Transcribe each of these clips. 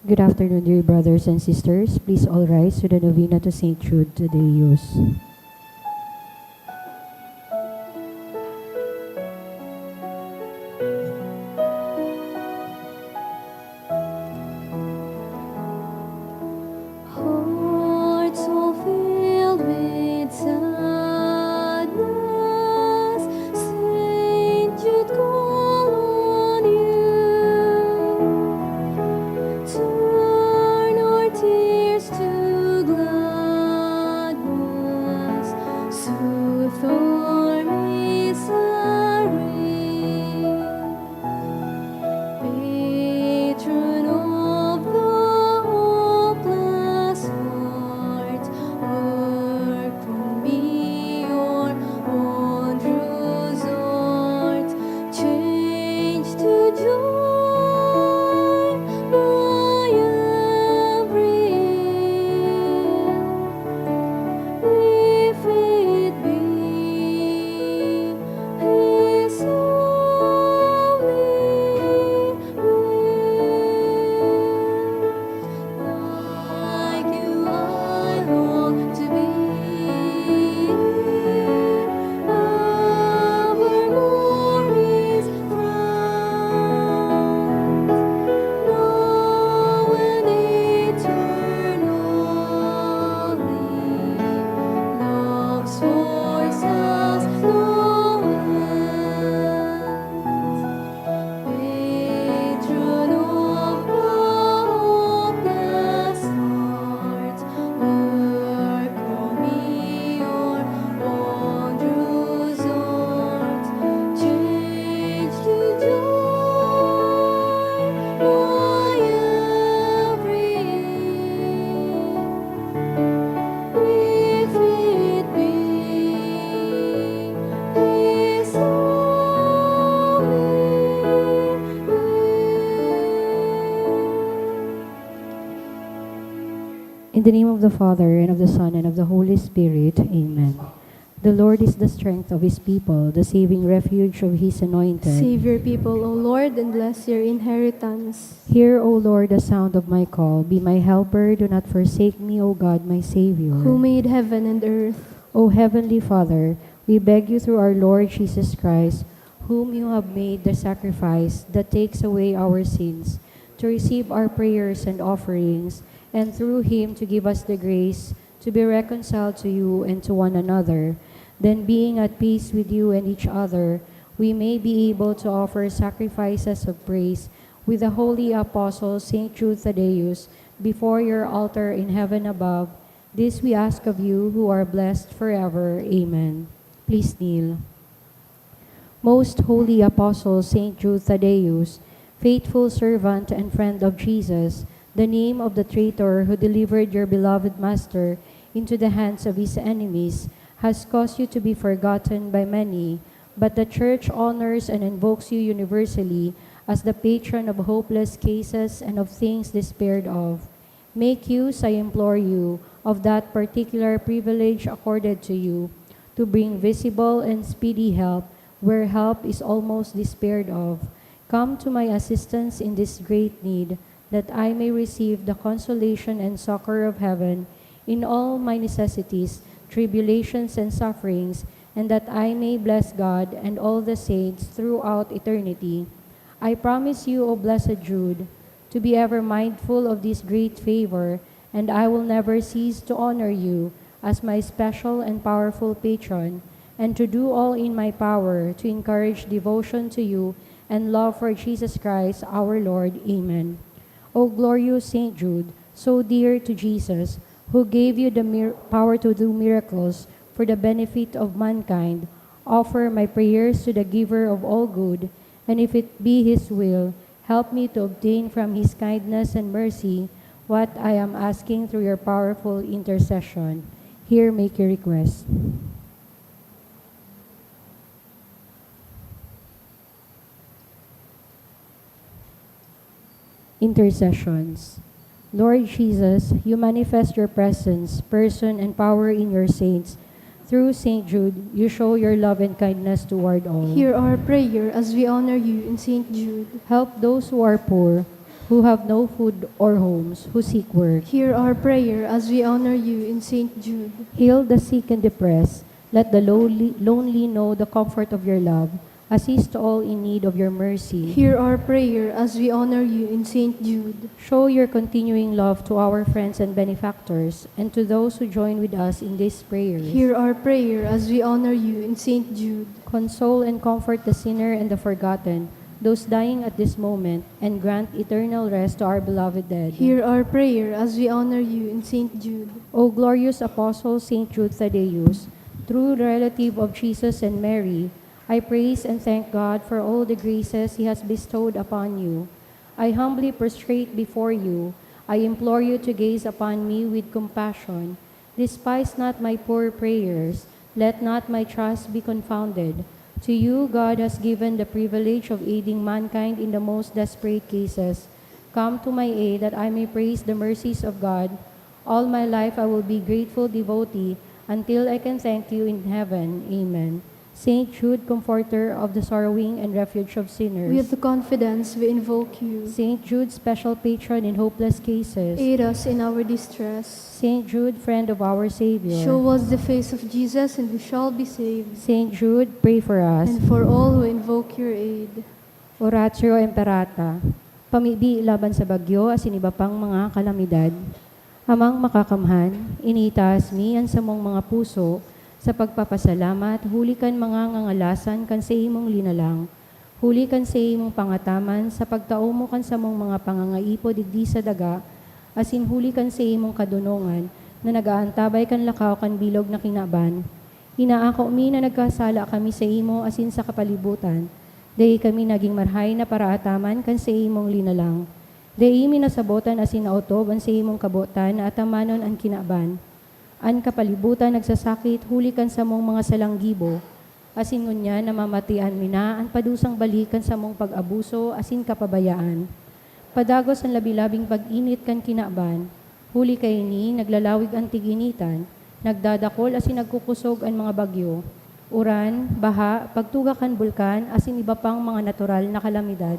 Good afternoon, dear brothers and sisters. Please all rise to the novena to Saint Jude Thaddeus. Hearts all filled with sadness, Saint Jude call on you. Turn our tears to gladness, soothe our misery. Patron of the hopeless heart, work on me your wondrous art, change to joy my every if it be His holy will. Like you I long to be, evermore His friend, now and eternally. Love's voice has no end. Patron of the hopeless heart, work on me your wondrous art, change to joy my every if it be His holy will. In the name of the Father, and of the Son, and of the Holy Spirit. Amen. The Lord is the strength of his people, the saving refuge of his anointed. Save your people, O Lord, and bless your inheritance. Hear, O Lord, the sound of my call. Be my helper. Do not forsake me, O God, my Savior. Who made heaven and earth? O Heavenly Father, we beg you through our Lord Jesus Christ, whom you have made the sacrifice that takes away our sins, to receive our prayers and offerings, and through him to give us the grace to be reconciled to you and to one another. Then, being at peace with you and each other, we may be able to offer sacrifices of praise with the holy apostle Saint Jude Thaddeus before your altar in heaven above. This we ask of you, who are blessed forever. Amen. Please kneel. Most holy apostle Saint Jude Thaddeus, faithful servant and friend of Jesus, the name of the traitor who delivered your beloved Master into the hands of his enemies has caused you to be forgotten by many, but the Church honors and invokes you universally as the patron of hopeless cases and of things despaired of. Make use, I implore you, of that particular privilege accorded to you, to bring visible and speedy help where help is almost despaired of. Come to my assistance in this great need, that I may receive the consolation and succor of heaven in all my necessities, tribulations, and sufferings, and that I may bless God and all the saints throughout eternity. I promise you, O blessed Jude, to be ever mindful of this great favor, and I will never cease to honor you as my special and powerful patron, and to do all in my power to encourage devotion to you and love for Jesus Christ our Lord. Amen. O glorious Saint Jude, so dear to Jesus, who gave you the power to do miracles for the benefit of mankind, offer my prayers to the giver of all good, and if it be his will, help me to obtain from his kindness and mercy what I am asking through your powerful intercession. Here make your request. Intercessions. Lord Jesus, you manifest your presence, person, and power in your saints. Through St. Jude, you show your love and kindness toward all. Hear our prayer as we honor you in St. Jude. Help those who are poor, who have no food or homes, who seek work. Hear our prayer as we honor you in St. Jude. Heal the sick and depressed. Let the lonely know the comfort of your love. Assist all in need of your mercy. Hear our prayer as we honor you in St. Jude. Show your continuing love to our friends and benefactors, and to those who join with us in these prayers. Hear our prayer as we honor you in St. Jude. Console and comfort the sinner and the forgotten, those dying at this moment, and grant eternal rest to our beloved dead. Hear our prayer as we honor you in St. Jude. O glorious Apostle St. Jude Thaddeus, true relative of Jesus and Mary, I praise and thank God for all the graces He has bestowed upon you. I humbly prostrate before you. I implore you to gaze upon me with compassion. Despise not my poor prayers. Let not my trust be confounded. To you, God has given the privilege of aiding mankind in the most desperate cases. Come to my aid that I may praise the mercies of God. All my life I will be grateful devotee until I can thank you in heaven. Amen. Saint Jude, comforter of the sorrowing and refuge of sinners. With confidence we invoke you. Saint Jude, special patron in hopeless cases. Aid us in our distress. Saint Jude, friend of our Savior. Show us the face of Jesus and we shall be saved. Saint Jude, pray for us. And for all who invoke your aid. Oratio Imperata, pamibi laban sa bagyo as iba pang mga kalamidad. Amang makakamhan, iniitaas mi ang samong mga puso, sa pagpapasalamat, huli kan mga ngangalasan kan sa imong linalang. Huli kan sa imong pangataman, sa pagtao mo kan sa mong mga pangangaipo digdi sa daga, asin huli kan sa imong kadunungan, na nagaantabay kan lakaw kan bilog na kinaban. Inaako mi na nagkasala kami sa imo asin sa kapalibutan, dahi kami naging marhay na paraataman kan sa imong linalang. Dahi mi nasabotan asin nautob an sa imong kabotan na atamanon ang kinaban. An kapalibutan nagsasakit, hulikan sa mong mga salanggibo, asin ngunya namamatian mina, an padusang balikan sa mong pag-abuso, asin kapabayaan. Padagos ang labi-labing pag-init kan kinaban, huli kay ni, naglalawig ang tiginitan, nagdadakol asin nagkukusog ang mga bagyo, uran, baha, pagtuga kan bulkan, asin iba pang mga natural na kalamidad.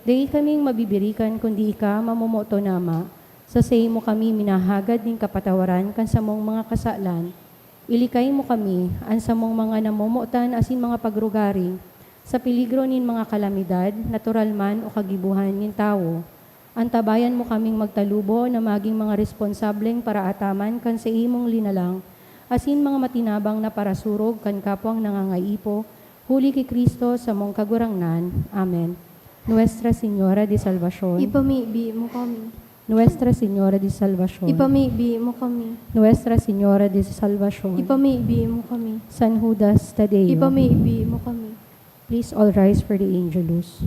Dahil kaming mabibirikan kundi ika mamumoto nama, sa say mo kami minahagad ng kapatawaran kan sa mong mga kasalan. Ilikay mo kami, an sa mong mga namumutan asin mga pagrugari, sa peligro nin mga kalamidad, natural man o kagibuhan nin tao. Antabayan mo kaming magtalubo na maging mga responsableng paraataman kan sa imong linalang, asin mga matinabang na parasurog kan kapwang nangangaipo, huli kay Kristo sa mong kagurangnan. Amen. Nuestra Señora de Salvación. Ipamibi mo kami. Nuestra Señora de Salvación. Ipamibi mo kami. Nuestra Señora de Salvación. Ipamibi mo kami. San Judas Tadeo. Ipamibi mo kami. Please all rise for the Angelus.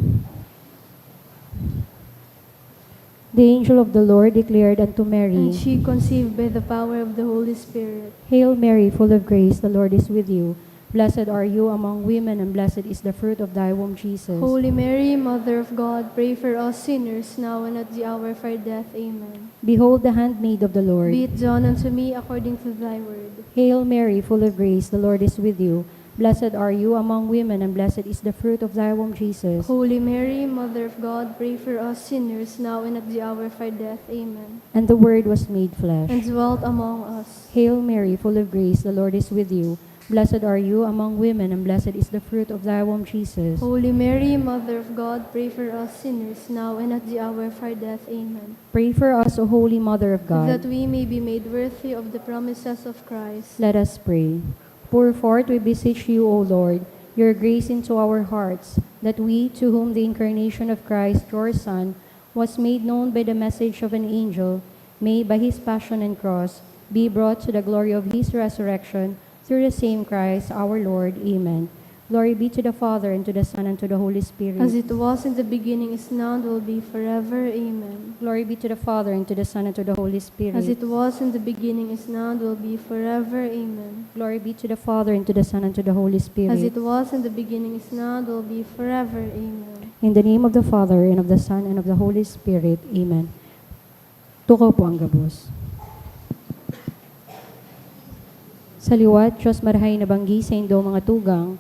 The angel of the Lord declared unto Mary, And she conceived by the power of the Holy Spirit. Hail Mary, full of grace, the Lord is with you. Blessed are you among women, and blessed is the fruit of thy womb, Jesus. Holy Mary, Mother of God, pray for us sinners now and at the hour of our death. Amen. Behold the handmaid of the Lord. Be it done unto me according to thy word. Hail Mary, full of grace, the Lord is with you. Blessed are you among women, and blessed is the fruit of thy womb, Jesus. Holy Mary, Mother of God, pray for us sinners now and at the hour of our death. Amen. And the Word was made flesh. And dwelt among us. Hail Mary, full of grace, the Lord is with you. Blessed are you among women, and blessed is the fruit of thy womb, Jesus. Holy Mary, Mother of God, pray for us sinners now and at the hour of our death. Amen. Pray for us, O Holy Mother of That God. we may be made worthy of the promises of Christ. Let us pray. Pour forth, we beseech you, O Lord, your grace into our hearts, that we, to whom the incarnation of Christ, your Son, was made known by the message of an angel, may, by his passion and cross, be brought to the glory of his resurrection, through the same Christ our Lord. Amen. Glory be to the Father, and to the Son, and to the Holy Spirit. As it was in the beginning, is now, and will be forever. Amen. Glory be to the Father, and to the Son, and to the Holy Spirit. As it was in the beginning, is now, and will be forever. Amen. Glory be to the Father, and to the Son, and to the Holy Spirit. As it was in the beginning, is now, and will be forever. Amen. In the name of the Father, and of the Son, and of the Holy Spirit. Amen. Tukaw po ang gabos. Sa liwat, Diyos marahay na banggi sa indo mga tugang,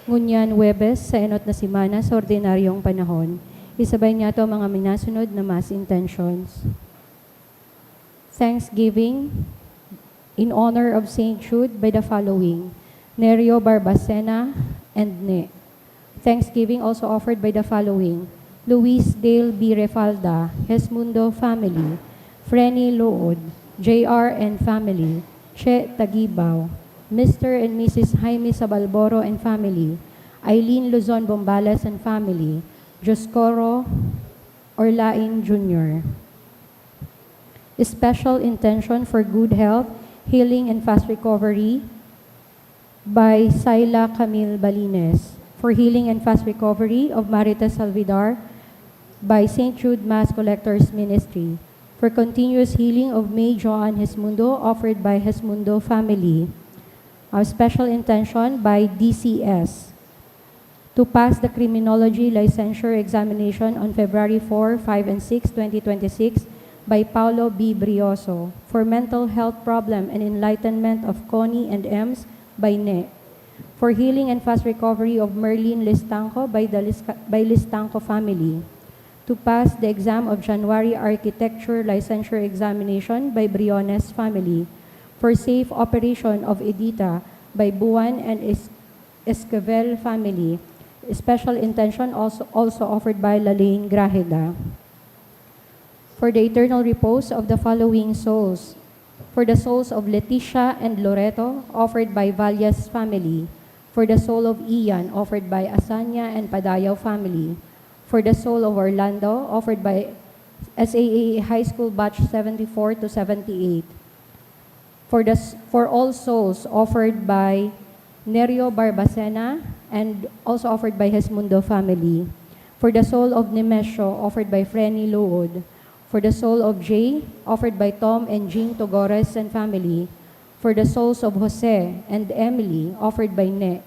ngunyan Webes sa enot na simana sa ordinaryong panahon, Isabay niya ito ang mga minasunod na mass intentions. Thanksgiving in honor of Saint Jude by the following: Nerio Barbacena and Ne. Thanksgiving also offered by the following: Luis Dale B. Refalda, Hesmundo family, Frenny Lood, J.R. and family, Che Tagibaw, Mr. and Mrs. Jaime Sabalboro and family, Eileen Luzon Bombales and family, Joscoro Orlain Jr. Special intention for good health, healing, and fast recovery by Saila Camille Balines. For healing and fast recovery of Marita Salvidar by St. Jude Mass Collectors Ministry. For continuous healing of May Joan Hesmundo offered by Hesmundo family. A special intention by DCS to pass the criminology licensure examination on February 4, 5, and 6, 2026 by Paulo B. Brioso. For mental health problem and enlightenment of Connie and Ems by Ne. For healing and fast recovery of Merlin Listanco by Listanco family. To pass the exam of January architecture licensure examination by Briones family. For safe operation of Edita by Buwan and Esquivel family. Special intention also offered by Lalaine Grajeda. For the eternal repose of the following souls. For the souls of Leticia and Loreto, offered by Vallas family. For the soul of Ian, offered by Asanya and Padayaw family. For the soul of Orlando, offered by SAA High School Batch 74 to 78. For all souls, offered by Nerio Barbacena and also offered by Hesmundo family. For the soul of Nemesio, offered by Frenny Lood. For the soul of Jay, offered by Tom and Jean Togores and family. For the souls of Jose and Emily, offered by Ne.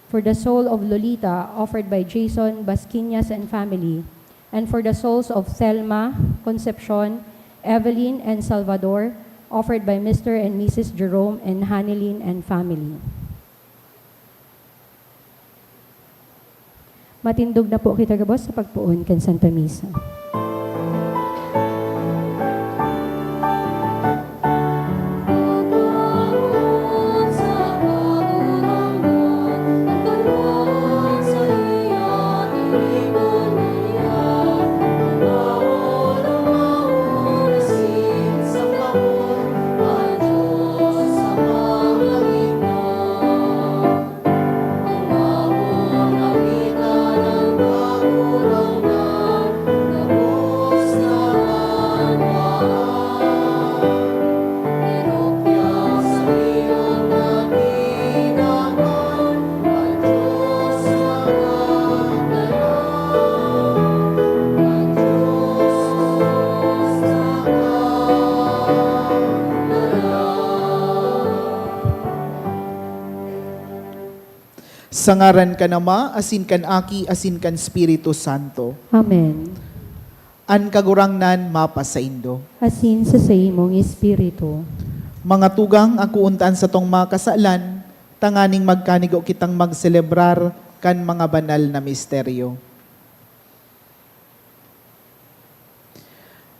For the soul of Lolita, offered by Jason Basquinas and family. And for the souls of Thelma, Concepcion, Evelyn, and Salvador, offered by Mr. and Mrs. Jerome and Hanilin and family. Matindog na po kita gabos sa pagpuon kan Santa Misa. Sa ngaran ka nama, asin kan Aki, asin kan Espiritu Santo. Amen. An kagurangnan mapa sa Indo. Asin sa imong espiritu. Mga tugang ako untaan sa tong mga kasalan, tanganing magkanigo kitang magselebrar kan mga banal na misteryo.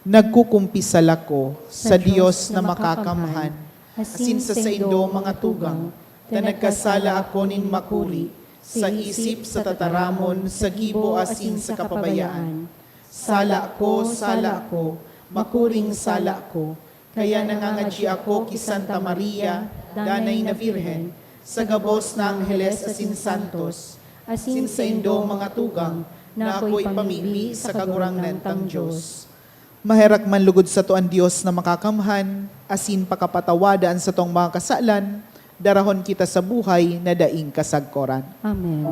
Nagkukumpisal ako sa Diyos na makakamhan, asin sa Indo mga tugang, na nagkasala ako nin makuri, sa isip, sa tataramon, sa gibo asin sa kapabayaan. Sala ko, makuring sala ko, kaya nangangadji ako ki Santa Maria, danay na Virhen, sa gabos na Angeles asin Santos, asin sa Indo mga tugang, na ako'y pamili sa kagurangnan tang Diyos. Maherak man lugod sa to ang Diyos na makakamhan, asin pakapatawadaan sa tong mga kasalan, darahon kita sa buhay na daing kasagkoran. Amen.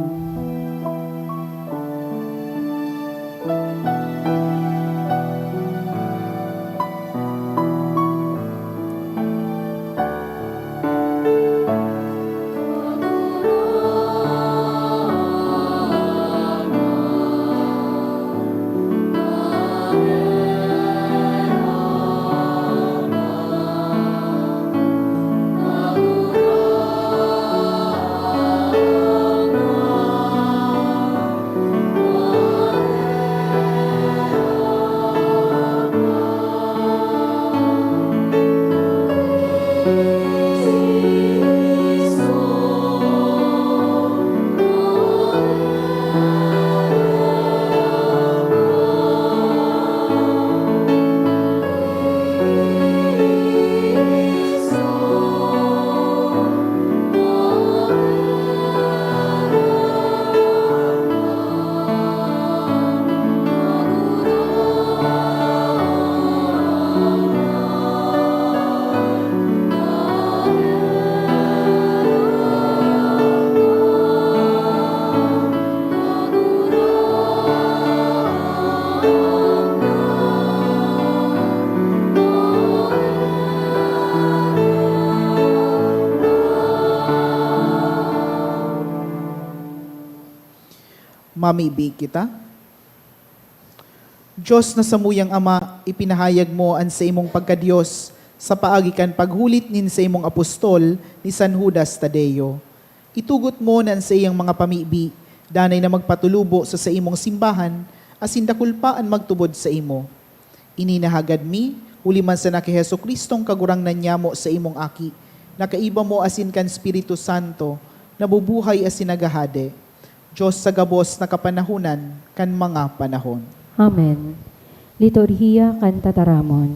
Mamibig kita. Diyos na samuyang Ama, ipinahayag mo an sa imong pagkadiyos sa paagikan paghulit nin sa imong apostol ni San Judas Tadeo. Itugot mo nan sa iyang mga pamibi, danay na magpatulubo sa imong simbahan, asin dakulpaan magtubod sa imo. Ininahagad mi, uli man sa naki Heso Kristong kagurangnan niya mo sa imong aki, nakaiba mo asin kan Espiritu Santo, nabubuhay asin nagahade. Diyos sa gabos na kapanahunan, kan mga panahon. Amen. Liturhiya kan tataramon.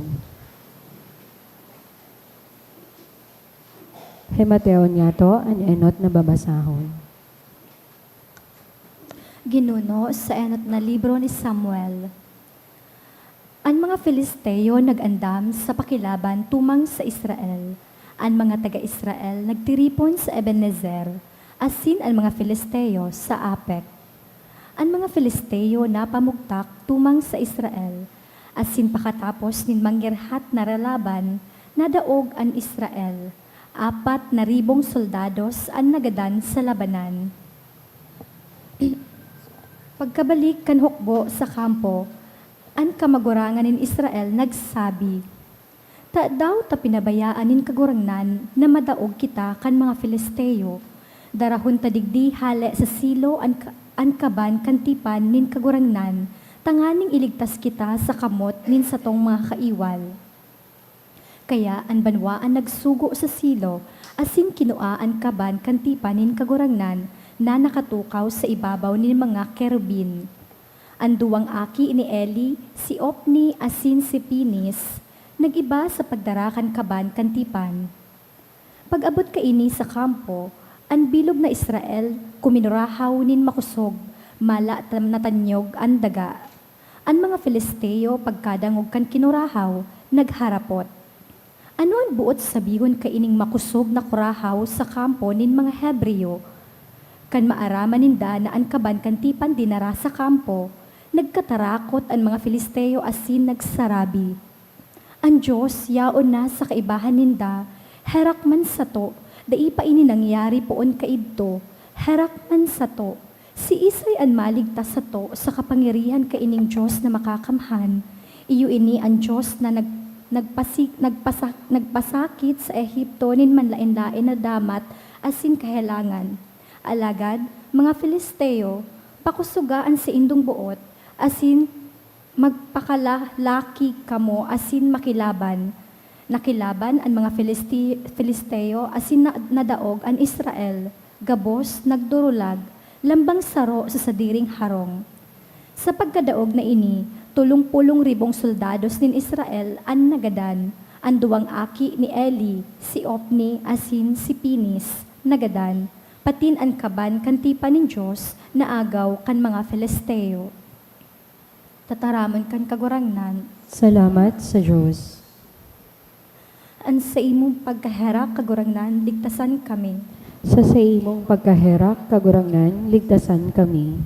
Hemateon nga to, an enot na babasahon. Ginuno sa enot na libro ni Samuel. Ang mga Filisteo nag-andam sa pakilaban tumang sa Israel. Ang mga taga-Israel nagtiripon sa Ebenezer, asin ang mga Filisteo sa Apek. Ang mga Filisteo na pamugtak tumang sa Israel, asin pakatapos nin mangyarhat na relaban, nadaog ang Israel. 4,000 soldados ang nagadan sa labanan. Pagkabalik kan hukbo sa kampo, ang kamagurangan nin Israel nagsabi, "Ta daw ta pinabayaan nin kagurangnan na madaog kita kan mga Filisteo, darahon ta digdi hale sa silo an kaban kantipan nin kagurangnan, tanganing iligtas kita sa kamot nin satong mga kaiwal." Kaya ang banwaan nagsugo sa silo, asin kinua ang kaban kantipan nin kagurangnan na nakatukaw sa ibabaw ni mga kerubin. Ang duwang aki ni Eli, si Opni asin si Pinis, nagiba sa pagdarakan kaban kantipan. Pag-abot kaini sa kampo, ang bilog na Israel kuminurahaw nin makusog, mala natanyog ang daga. Ang mga Filisteo pagkadangog kan kinurahaw, nagharapot. Ano ang buot sabihon kaining makusog na kurahaw sa kampo nin mga Hebreo? Kan maaraman ninda na ang kaban kantipan dinara sa kampo, nagkatarakot ang mga Filisteo asin nagsarabi. Ang Diyos yaon na sa kaibahan ninda, herak man sa to, dai pa ini nangyari poon kaidto, herak man sa to. Si Isay ang maligtas sa to sa kapangyarihan kaining Diyos na makakamhan, iyo ini ang Diyos na nagpasakit sa Ehipto nin manlain-lain na damat asin kahelangan. Alagad, mga Filisteo, pakusugaan sa indong buot, asin magpakalaki kamo asin makilaban. Nakilaban ang mga Filisteo asin nadaog ang Israel, gabos nagdurulag, lambang saro sa sadiring harong. Sa pagkadaog na ini, 30,000 soldados nin Israel ang nagadan, ang duwang aki ni Eli, si Opni asin si Pinis, nagadan, patin ang kaban kantipan nin Diyos na agaw kan mga Filisteo. Tataramon kan kagurangnan, Salamat sa Diyos. ang sa imong pagkaherak kagurangnan, ligtasan kami. Sa imong pagkaherak, kagurangnan, ligtasan kami.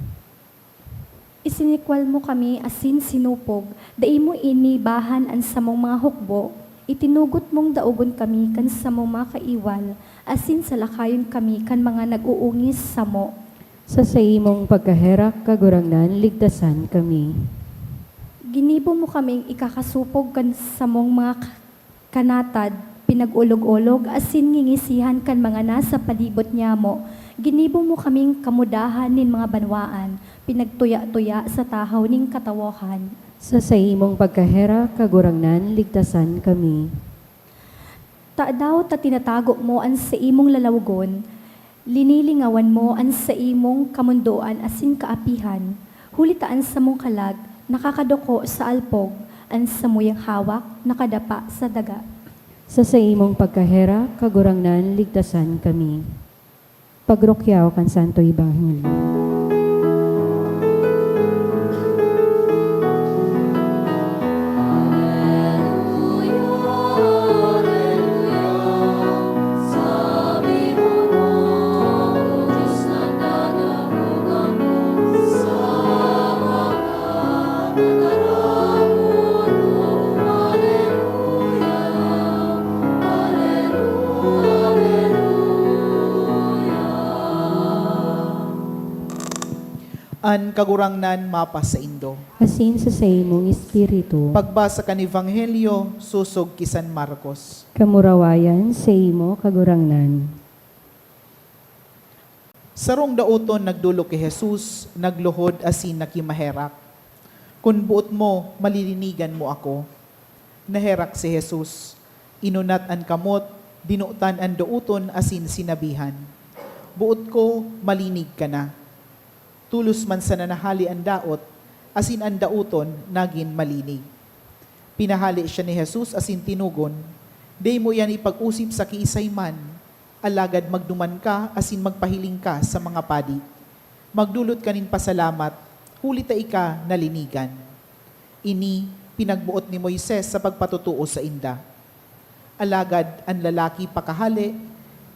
Isinikwal mo kami asin sinupog, dai mo inibahan ang samong mga hukbo, itinugot mong daugon kami kan samong mga kaiwal, asin salakayon kami kan mga nag-uungis samo. Sa imong pagkaherak, kagurangnan, ligtasan kami. Ginibo mo kaming ikakasupog kan samong mga kanatad, pinag-ulog-ulog, asin ngingisihan kan mga nasa palibot niya mo. Ginibo mo kaming kamudahan nin mga banwaan, pinagtuya-tuya sa tahaw ning katawohan. Sa imong pagkaherak, kagurangnan, ligtasan kami. Ta daw ta tinatago mo ang sa imong lalawgon, linilingawan mo ang sa imong kamundoan asin kaapihan, hulitaan sa mong kalag, nakakadoko sa alpog, ang samuyang hawak, nakadapa sa daga. Sa imong pagkaherak, kagurangnan, ligtasan kami. Pagrokyaw kan Santo Ebanghelyo. An kagurangnan mapa sa Indo. Asin sa imong espiritu. Pagbasa kan Ebanghelyo, susog kisan Marcos. Kamurawayan sa imo kagurangnan. Sarong dauton nagdulok kay Jesus, nagluhod asin nakimaherak. Kun buot mo, malilinigan mo ako. Naherak si Jesus. Inunat an kamot, dinutan an dauton asin sinabihan. Buot ko, malinig ka na. Tulos man sa nanahali ang daot, asin ang dauton nagin malinig. Pinahali siya ni Jesus asin tinugon, "Day mo yan ipag-usip sa kiisay man, alagad magduman ka asin magpahiling ka sa mga padi. Magdulot kanin pasalamat, huli ta ika nalinigan." Ini pinagbuot ni Moises sa pagpatutuo sa inda. Alagad ang lalaki pakahali,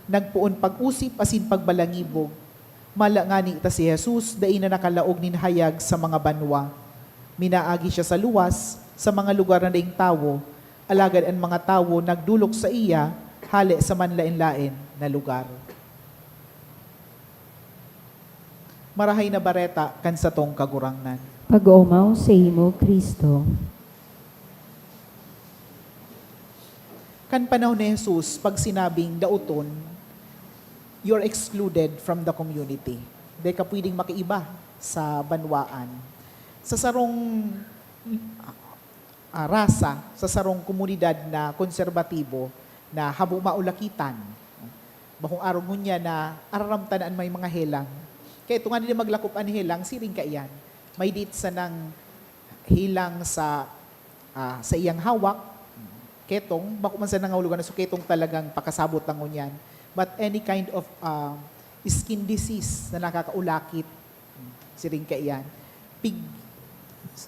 nagpuon pag-usip asin pagbalangibog. Malangani ita si Jesus, dai na nakalaog nin hayag sa mga banwa. Minaagi siya sa luwas, sa mga lugar na daing tawo, alagad ang mga tawo nagdulok sa iya, hali sa manlain-lain na lugar. Marahay na bareta kan sa tong kagurangnan. Pag-umaw sa imo, Kristo. Kan panahon ni Jesus, pag sinabing dauton, you're excluded from the community. Di ka pwedeng makiiba sa banwaan. Sa sarong rasa, sa sarong komunidad na konserbatibo, na habo maulakitan. Bakong araw mo niya na araramtanaan may mga helang. Kaya ito nga nila maglakop ang helang, siring ka iyan. May dit sa nang hilang sa iyang hawak, ketong, bako man sa nangahulugan na so ketong talagang pakasabot lang ngunyan. But any kind of skin disease na nakakaulakit, siring ka iyan,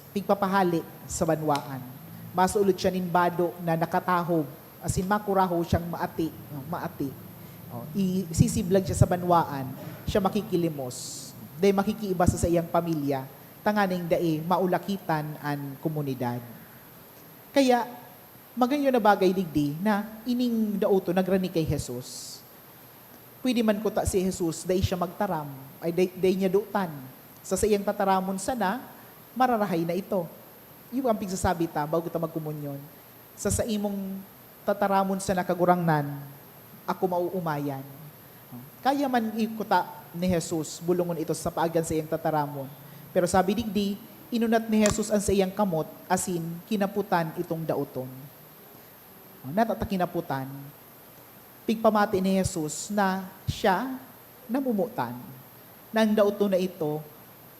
pigpapahali sa banwaan. Masulod siya ninbado na nakatahob, asin makuraho siyang maati. Isisiblag siya sa banwaan, siya makikilimos. Dahil makikiiba sa iyang pamilya, tanganing dai maulakitan ang komunidad. Kaya, maganyo na bagay digdi na ining dauto nagrani kay Jesus. Pwede man ko ta si Jesus, dahil siya magtaram, ay dahil niya dutan. Sa iyang tataramon sana, mararahay na ito. Yung ang pigsasabi ta, bago ta magkumunyon. Sa imong tataramon sa nakagurangnan, ako mauumayan. Kaya man ikuta ni Jesus, bulungon ito sa paagan sa iyang tataramon. Pero sabi digdi, inunat ni Jesus ang sa iyang kamot, asin kinaputan itong dauton. Natatagkinaputan, pigpamati ni Jesus na siya namumutan. Nang dauton na ito,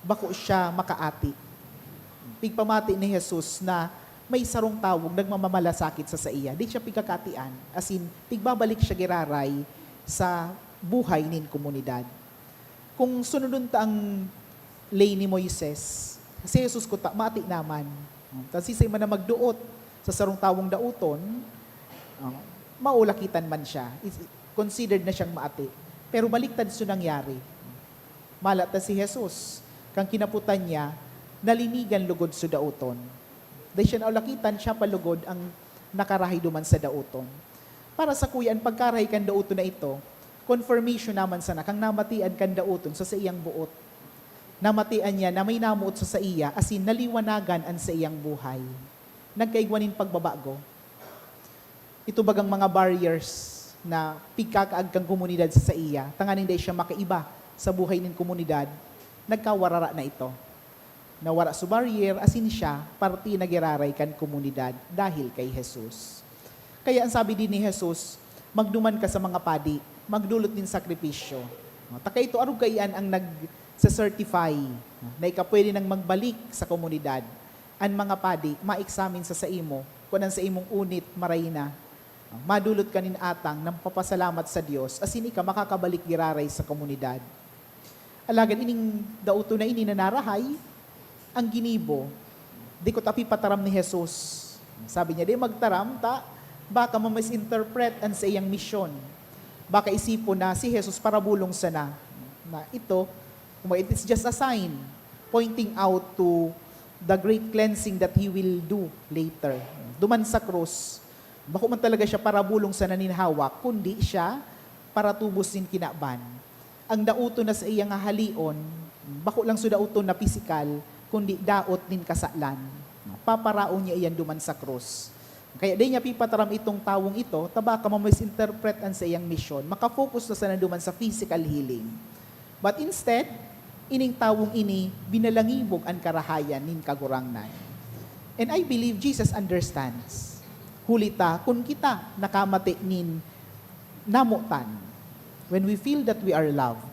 bako siya makaati. Pigpamati ni Jesus na may sarong tawag nagmamamalasakit sa iya. Di siya pigkakatian. As in, pigbabalik siya giraray sa buhay nin komunidad. Kung sunodun ta ang lay ni Moises, si Jesus ko mati naman. Tapos sisay man na magduot sa sarong tawong dauton, maulakitan man siya. Considered na siyang maati. Pero baliktad siya nangyari. Malata si Jesus, kang kinaputan niya, nalinigan lugod sa dauton. Dahil siya naulakitan, siya palugod ang nakarahay duman sa dauton. Para sa kuya, ang pagkarahay kan dauton na ito, confirmation naman sana, kang namatian kan dauton sa iyang buot. Namatian niya na may namuot sa iya, asin naliwanagan ang sa iyang buhay. Nagkaigwanin pagbabago. Ito bagang mga barriers na pigkakaag kang komunidad sa iya, tanganin dahil siya makaiba sa buhay ng komunidad, nagkawarara na ito. Nawara sa barrier, asin siya, parti nagiraray kan komunidad dahil kay Jesus. Kaya ang sabi din ni Jesus, magduman ka sa mga padi, magdulot din sakripisyo. Taka ito, arug kayan ang nag-certify na ikaw pwede nang magbalik sa komunidad. Ang mga padi, ma-examine sa imo, kung ang sa imong unit, maray na. Madulot ka nin atang ng papasalamat sa Diyos, asin ika makakabalik giraray sa komunidad. Alagan ining dauto na ini nanarahay, ang ginibo, di ko tapi pataram ni Jesus. Sabi niya, di magtaram ta, baka ma-misinterpret ang sa iyang misyon. Baka isipon na si Jesus para bulong sana. Na ito, it is just a sign pointing out to the great cleansing that He will do later. Duman sa krus, bako man talaga siya para bulong sa naninhawak, kundi siya para tubos din kinaban. Ang dauto na sa iyang halion, Bako lang suda uton na pisikal, kundi daot nin kasalan. Paparaon niya iyan duman sa krus. Kaya di niya pipataram itong tawong ito, taba ka mamisinterpret an sa iyang mission, makafocus na sana duman sa physical healing. But instead, ining tawong ini, binalangibog ang karahayan nin kagurangnan. And I believe Jesus understands. Hulita, kung kita nakamati nin namutan, when we feel that we are loved,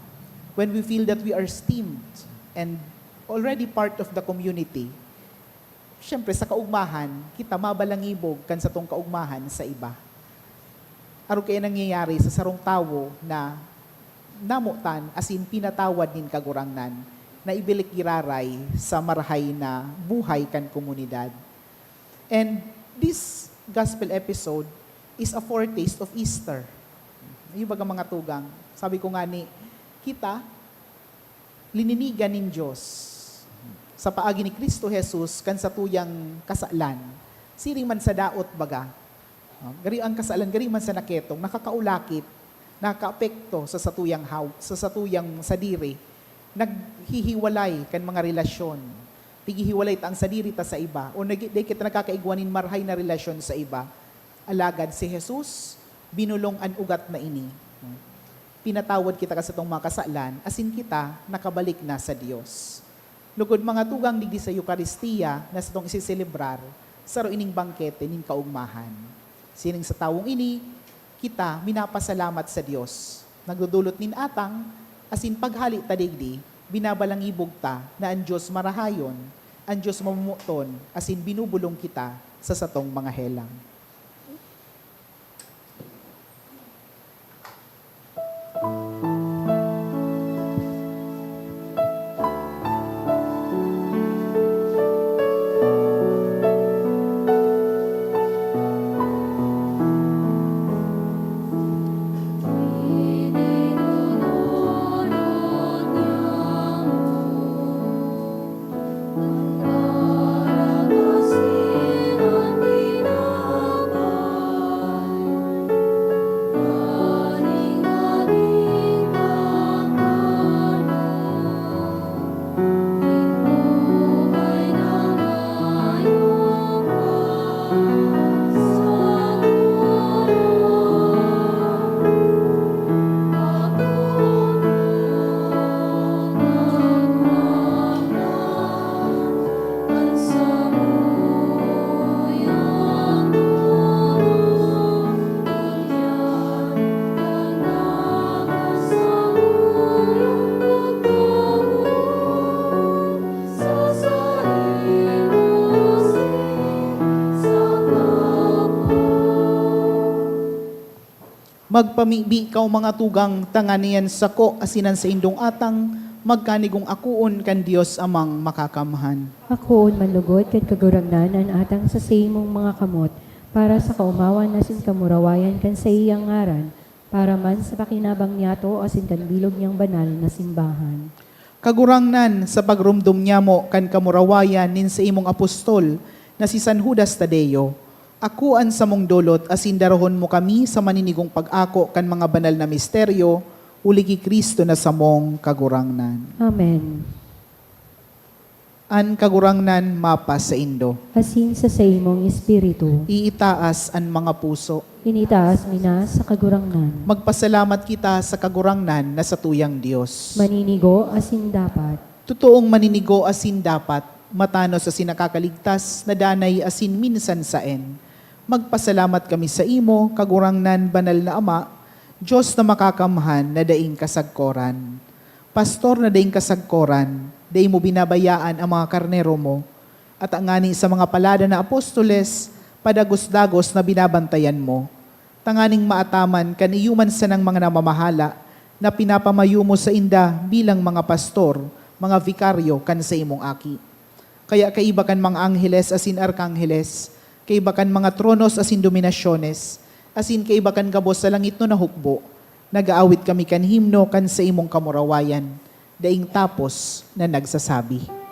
when we feel that we are esteemed, and already part of the community, syempre sa kaugmahan, kita mabalangibog kan sa tong kaugmahan sa iba. Aro kaya nangyayari sa sarong tawo na namutan, asin pinatawad nin kagurangnan, na ibilik iraray sa marahay na buhay kan komunidad. And this gospel episode is a foretaste of Easter. Yung baga mga tugang, sabi ko nga ni, kita, lininigan nin Diyos sa paagi ni Kristo Jesus kan sa tuyang kasalan. Siring man sa daot baga. Gari ang kasalan, gari man sa naketong, nakakaulakit, nakakaapekto sa satuyang sadiri. Naghihiwalay kan mga relasyon. Pigihiwalay ta ang sadiri ta sa iba. O di kita nakakaigwanin marhay na relasyon sa iba. Alagad si Jesus, binulong an ugat na ini. Pinatawad kita kasi itong mga kasalan, asin kita nakabalik na sa Diyos. Lugod mga tugang digdi sa Eucharistia na sa itong isiselebrar, saro ining bangkete nin kaugmahan. Sining sa tawong ini, kita minapasalamat sa Diyos. Nagdudulot nin atang, asin paghali ta digdi, binabalangibog ta na ang Diyos marahayon, ang Diyos mamumuton, asin binubulong kita sa satong mga helang. Magpamibi ikaw mga tugang tanganian sako asinan sa indong atang magkanigong akuon kan Dios amang makakamahan. Akoon manlugod ket kagurangnan an atang sa imong mga kamot, para sa kaumawan nasin kamurawayan kan sa iyang ngaran, para man sa pakinabang niyato asin kan bilog niyang banal na simbahan. Kagurangnan sa pagrumdum niya mo kan kamurawayan nin sa imong apostol na si San Judas Tadeo, akuan sa mong dolot asin darahon mo kami sa maninigong pag-ako kan mga banal na misteryo, uligi Kristo na sa mong kagurangnan. Amen. An kagurangnan mapa sa indo. Asin sa imong espiritu, Iitaas an mga puso. initaas mina sa kagurangnan. Magpasalamat kita sa kagurangnan na sa tuyang Diyos. Maninigo asin dapat, Totoong maninigo asin dapat, matanos asin nakakaligtas, na danay asin minsan saen. Magpasalamat kami sa imo, kagurangnan banal na Ama, Diyos na makakamhan na daing kasagkoran. Pastor na daing kasagkoran, daing mo binabayaan ang mga karnero mo, at ang ngani sa mga palada na apostoles, padagos-dagos na binabantayan mo. Tanganing maataman kaniyuman sa ng mga namamahala, na pinapamayo mo sa inda bilang mga pastor, mga vikaryo kan sa imong aki. Kaya kaiba kan mga angheles asin arkangheles, kaiba kan mga tronos asin dominasyones, asin kaiba kan gabos sa langit no nahukbo, nagaawit kami kan himno kan sa imong kamurawayan, daing tapos na nagsasabi.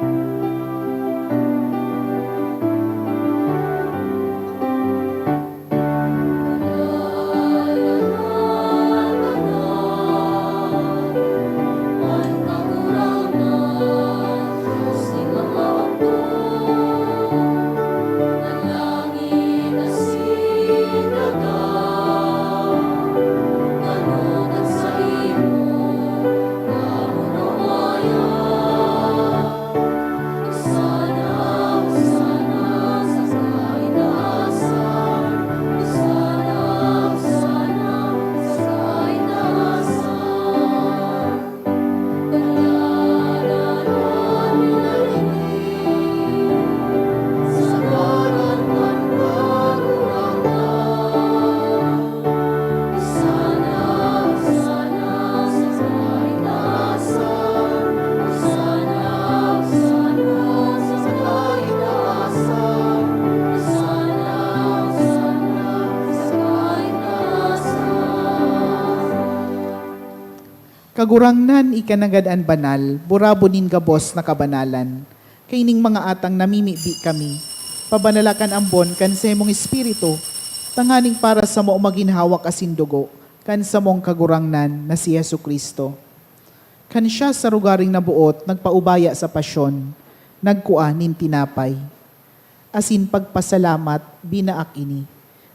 Kagurangnan ikanagadan banal, burabunin gabos na kabanalan. Kaining mga atang namimibi kami, pabanalakan ambon kan sa imong espiritu, tanganing para sa mo maginhawak asin dugo, kan sa mong kagurangnan na si Yesu Kristo. Kan siya sa rugaring nabuot, nagpaubaya sa pasyon, nagkua nin tinapay. Asin pagpasalamat, binaak ini.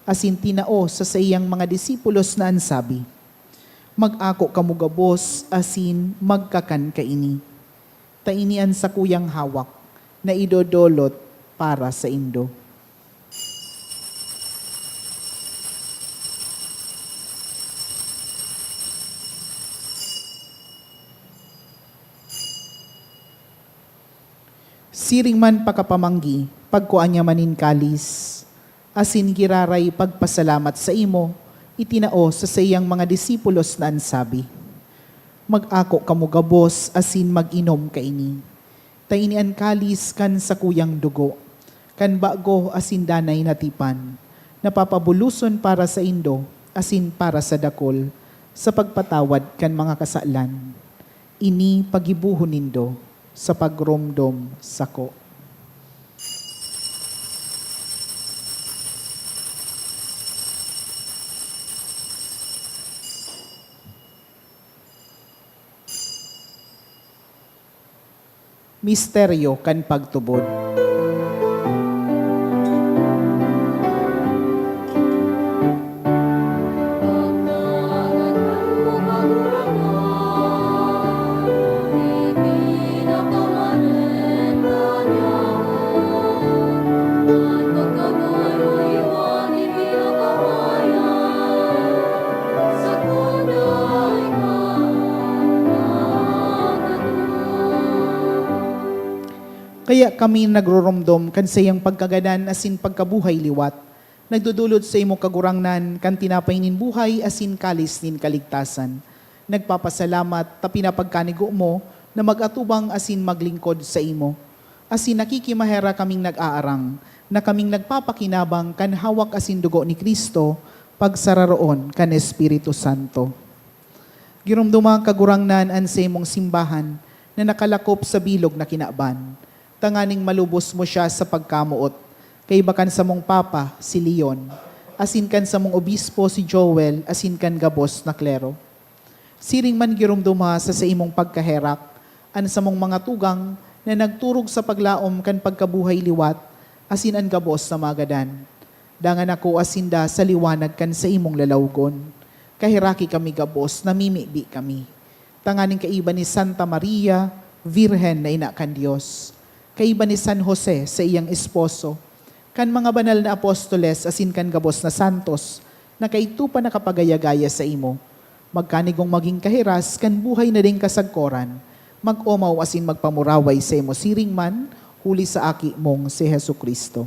Asin tinao sa iyang mga disipulos na ansabi, mag-ako kamugabos, asin magkakan kaini. Tainian sa kuyang hawak, na idodolot para sa indo. Siring man pakapamanggi, pagkuan niya manin kalis, asin giraray pagpasalamat sa imo, itinao sa sayang mga disipulos na ansabi, mag-ako kamugabos, asin mag-inom kaini. Tainian kalis kan sa kuyang dugo, kan bago asin danay natipan, napapabuluson para sa indo, asin para sa dakol, sa pagpatawad kan mga kasalan. Ini pagibuhon nindo, sa pagromdom sako. Misteryo kan pagtubod. Kaya kami nagroromdom kan sa iyang pagkagadan asin pagkabuhay liwat. Nagdudulot sa imo kagurangnan kan tinapay nin buhay asin kalis nin kaligtasan. Nagpapasalamat ta pinapagkanigo mo na magatubang asin maglingkod sa imo. Asin nakikimahera kaming nag-aarang na kaming nagpapakinabang kan hawak asin dugo ni Kristo pagsararoon kan Espiritu Santo. Giromdumang kagurangnan an sa imong simbahan na nakalakop sa bilog na kinaban. Tanganing malubos mo siya sa pagkamuot. Kay bakan sa mong papa, si Leon. Asin kan sa mong obispo, si Joel. Asin kan gabos na klero. Siring man girumduma sa imong pagkaherak. An sa mong mga tugang na nagturog sa paglaom kan pagkabuhay liwat. Asin an gabos na magadan. Dangan ako asinda sa liwanag kan sa imong lalawgon. Kahiraki kami gabos, namimibi kami. Tanganing kaiba ni Santa Maria, Virhen na ina kan Diyos. Kaiba ni San Jose sa iyang esposo, kan mga banal na apostoles asin kan gabos na santos, na kaitu pa nakapagayagaya sa imo. Magkanigong maging kahiras, kan buhay na ding kasagkoran, mag-omaw asin magpamuraway sa imo siring man, huli sa aki mong si Hesu Kristo.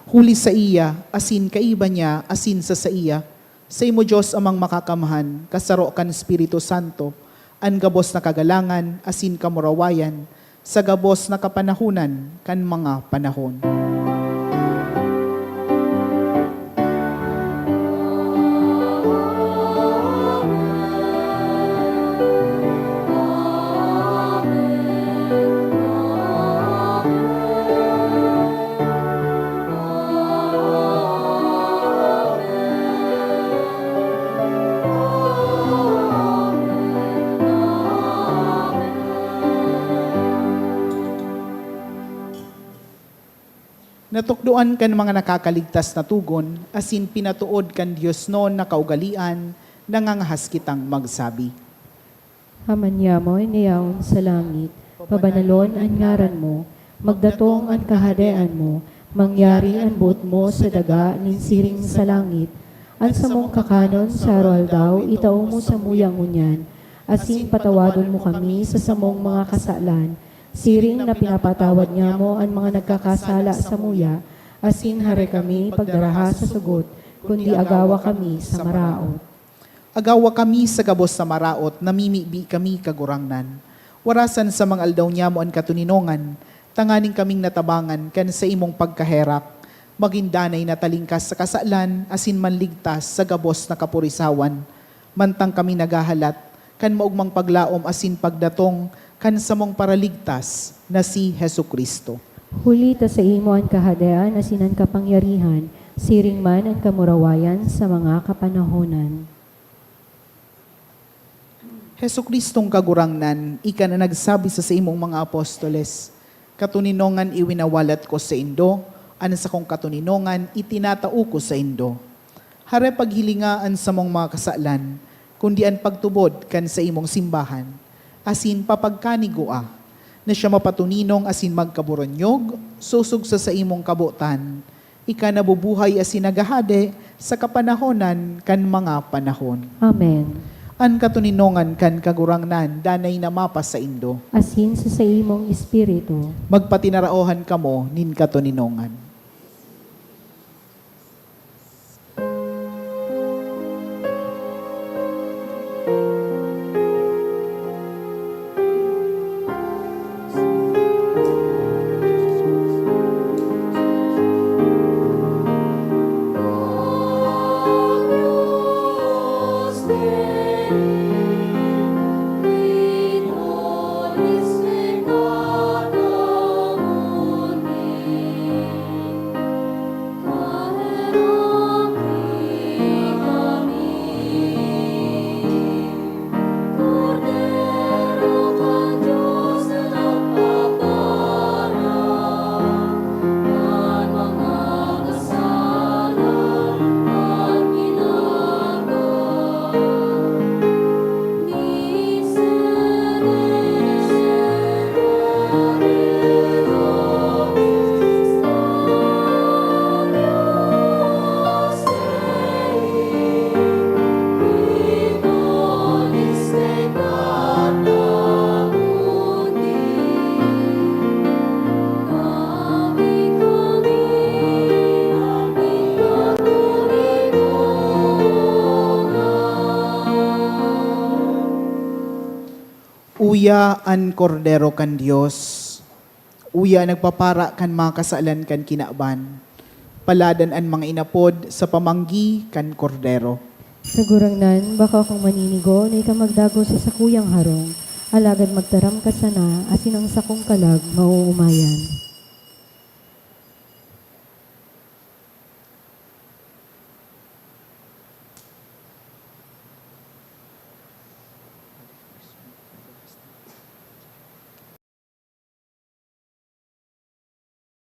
Huli sa iya, asin kaiba niya, asin sa iya, sa imo Diyos amang makakamahan, kasaro kan Espiritu Santo, an gabos na kagalangan, asin kamurawayan, sa gabos na kapanahunan, kan mga panahon. Natukduan kan mga nakakaligtas na tugon, asin pinatuod kan Diyos noon na kaugalian, nangangahas kitang magsabi. Hamanyamoy niyaon sa langit, pabanalon ang ngaran mo, magdatong ang kaharian mo, mangyari ang buot mo sa daga nin siring sa langit. Ang samong kakanon sa aral daw, itao mo sa muyang unyan, asin patawadon mo kami sa samong mga kasalan, siring na pinapatawad niya mo ang mga nagkakasala sa muya, asin hare kami pagdaraha sa sugot, kundi agawa kami sa maraot. Agawa kami sa gabos sa maraot, namimibi kami kagurangnan. Warasan sa mga aldaw niya mo ang katuninongan, tanganing kaming natabangan kan sa imong pagkaherak, magindanay na talingkas sa kasalan, asin manligtas sa gabos na kapurisawan. Mantang kami nagahalat, kan maugmang paglaom asin pagdatong, kan samong paraligtas na si Hesu Kristo. Huli ta sa imo ang kahadean, asinan kapangyarihan, siring man ang kamurawayan sa mga kapanahonan. Hesu Kristong kagurangnan, ika na nagsabi sa imong mga apostoles, katuninongan iwinawalat ko sa indo, anan sa kong katuninongan itinatao ko sa indo. Hare paghilingaan sa mong mga kasalan, kundi an pagtubod kan sa imong simbahan, asin papagkanigua, na siya mapatuninong asin magkaburonyog, susog sa imong kabutan, ika nabubuhay asin nagahade sa kapanahonan kan mga panahon. Amen. An katuninongan kan kagurangnan, danay na mapa sa indo. Asin sa imong espiritu. Magpatinaraohan kamo nin katuninongan. Uya an kordero kan Dios. Uya nagpapara kan mga kasalan kan kinaban. Paladan an mga inapod sa pamanggi kan kordero. Sa gurangnan, baka kung maninigo, na ika magdago sa sakuyang harong, alagad magtaram ka sana, asin ang sakong kalag, mauumayan.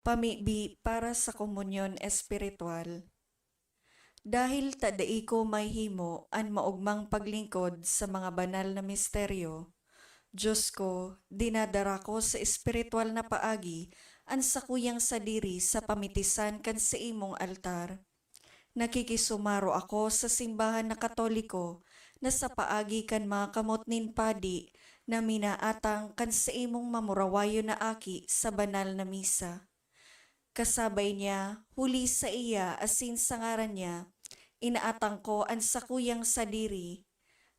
Pamibi para sa komunyon espiritual. Dahil tadai ko may himo an maugmang paglingkod sa mga banal na misteryo, Diyos ko, dinadara ko sa espiritual na paagi an sakuyang sadiri sa pamitisan kan sa imong altar. Nakikisumaro ako sa simbahan na Katoliko na sa paagi kan mga kamot nin padi na minaatang kan sa imong mamurawayo na aki sa banal na misa. Kasabay niya, huli sa iya asin sa ngaran niya, inaatang ko ang sakuyang sadiri.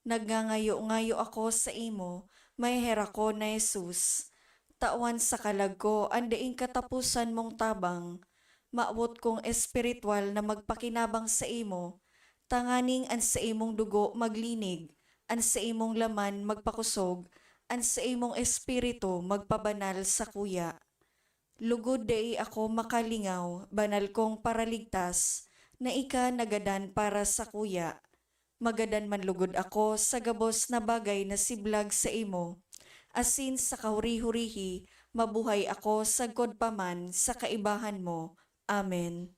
Nagngangayo-ngayo ako sa imo, may hera ko na Jesus. Tawan sa kalag ko, andaing katapusan mong tabang. Maawot kong espiritual na magpakinabang sa imo. Tanganing an sa imong dugo maglinig, an sa imong laman magpakusog, an sa imong espiritu magpabanal sa kuya. Lugod dai ako makalingaw, banal kong paraligtas, na ika nagadan para sa kuya. Magadan man lugod ako sa gabos na bagay na siblag sa imo. Asin sa kahuri-hurihi, mabuhay ako sagkod paman sa kaibahan mo. Amen.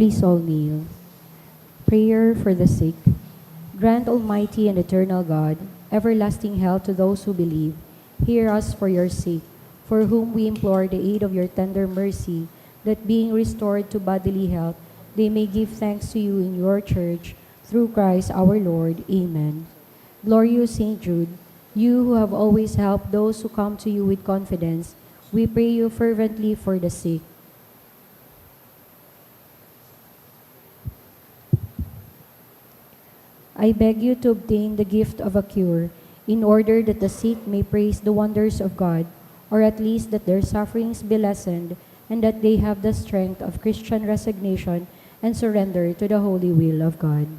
Please all kneel. Prayer for the sick. Grant, Almighty and eternal God, everlasting health to those who believe. Hear us for your sake, for whom we implore the aid of your tender mercy, that being restored to bodily health, they may give thanks to you in your church, through Christ our Lord. Amen. Glorious Saint Jude, you who have always helped those who come to you with confidence, we pray you fervently for the sick. I beg you to obtain the gift of a cure, in order that the sick may praise the wonders of God, or at least that their sufferings be lessened, and that they have the strength of Christian resignation and surrender to the holy will of God.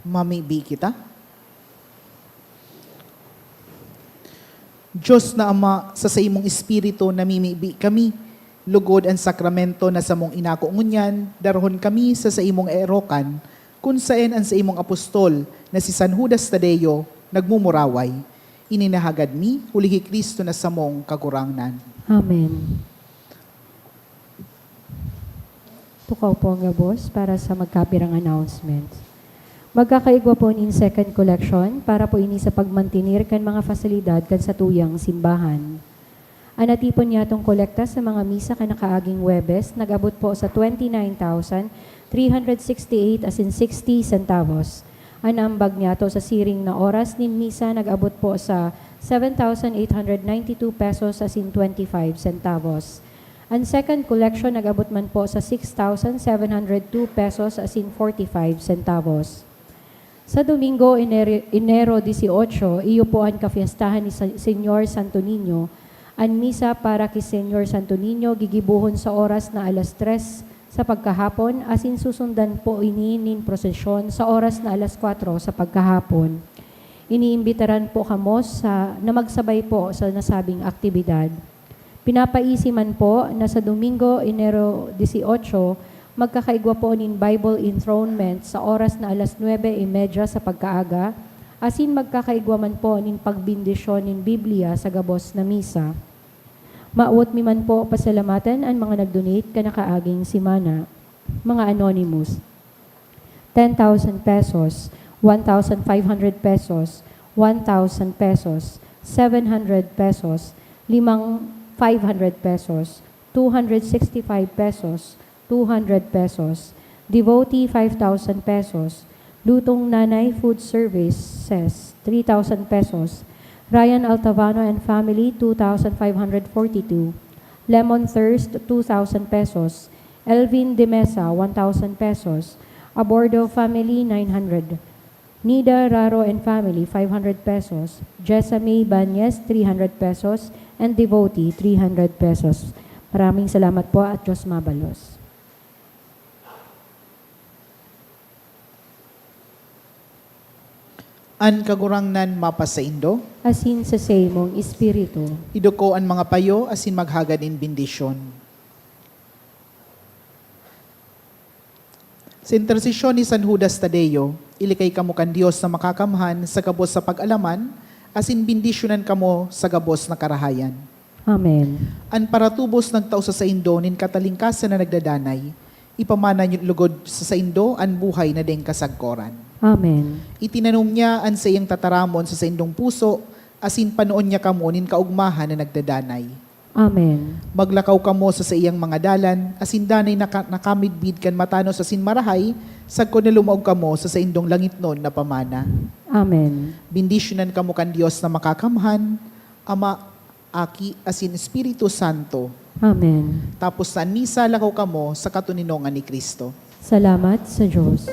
Mamibi kita. Diyos na Ama, sa imong Espiritu namimibi kami, lugod ang sakramento na sa mong inako ngunyan, darhon kami sa imong erokan, kung saan ang sa imong apostol na si San Judas Tadeo nagmumuraway. Ininahagad mi, hulihi Kristo na sa mong kagurangnan. Amen. Tukaw po nga boss para sa magkapirang announcements. Magkakaigwa po in second collection para po ini sa pagmantinir kan mga fasilidad kan sa tuyang simbahan. Anatipon niya itong kolekta sa mga misa kan nakaaging Webes, nag-abot po sa 29,368 as in 60 centavos. Anambag niya to sa siring na oras nin misa, nag-abot po sa 7,892 pesos as in 25 centavos. Ang second collection, nag-abot man po sa 6,702 pesos as in 45 centavos. Sa Domingo, Enero 18, iyo po ang kafiestahan ni Senyor Santo Niño. Ang misa para kay Senyor Santo Niño gigibuhon sa oras na alas 3 sa pagkahapon, asin susundan po inin prosesyon sa oras na alas 4 sa pagkahapon. Iniimbitaran po kamo na magsabay po sa nasabing aktibidad. Pinapaisiman po na sa Domingo, Enero 18, magkakaigwa po nin Bible enthronement sa oras na alas 9:30 sa pagkaaga, asin magkakaigwa man po nin pagbindisyon nin Biblia sa gabos na misa. Maawat mi man po pasalamatan ang mga nag-donate kanakaaging simana. Mga anonymous. 10,000 pesos, 1,500 pesos, 1,000 pesos, 700 pesos, 500 pesos, 265 pesos, 200 pesos, devotee 5,000 pesos, Lutong Nanay Food Services 3,000 pesos, Ryan Altavano and Family 2,542, Lemon Thirst 2,000 pesos, Elvin De Mesa 1,000 pesos, Abordo Family 900, Nida Raro and Family 500 pesos, Jessamy Banyes 300 pesos, and devotee 300 pesos. Maraming salamat po at Diyos mabalos. An kagurangnan mapasaindo, Asin sa imong espiritu. iduko an mga payo asin maghagad in bendisyon. Sa intersesyon ni San Judas Tadeo, ilikay kamo kan Dios na makakamhan sa gabos sa pag-alaman, asin bendisyonan kamo sa gabos na karahayan. Amen. An paratubos nagtao sa saindo nin katalingkasan na nagdadanay, ipamana yung lugod sa saindo an buhay na deng kasagkoran. Amen. Itinanom niya an sa iyang tataramon sa saindong puso, asin panoon niya kamo nin kaugmahan na nagdadanay. Amen. Maglakaw kamo sa iyang mga dalan, asin danay nakamidbid kan matano sa sinmarahay, sagko na lumaog kamo sa saindong langit nun na pamana. Amen. Bindisyonan kamo kan Diyos na makakamhan, Ama, Aki, asin Espiritu Santo. Amen. Tapos sa misa lakaw kamo sa katuninongan ni Kristo. Salamat sa Diyos.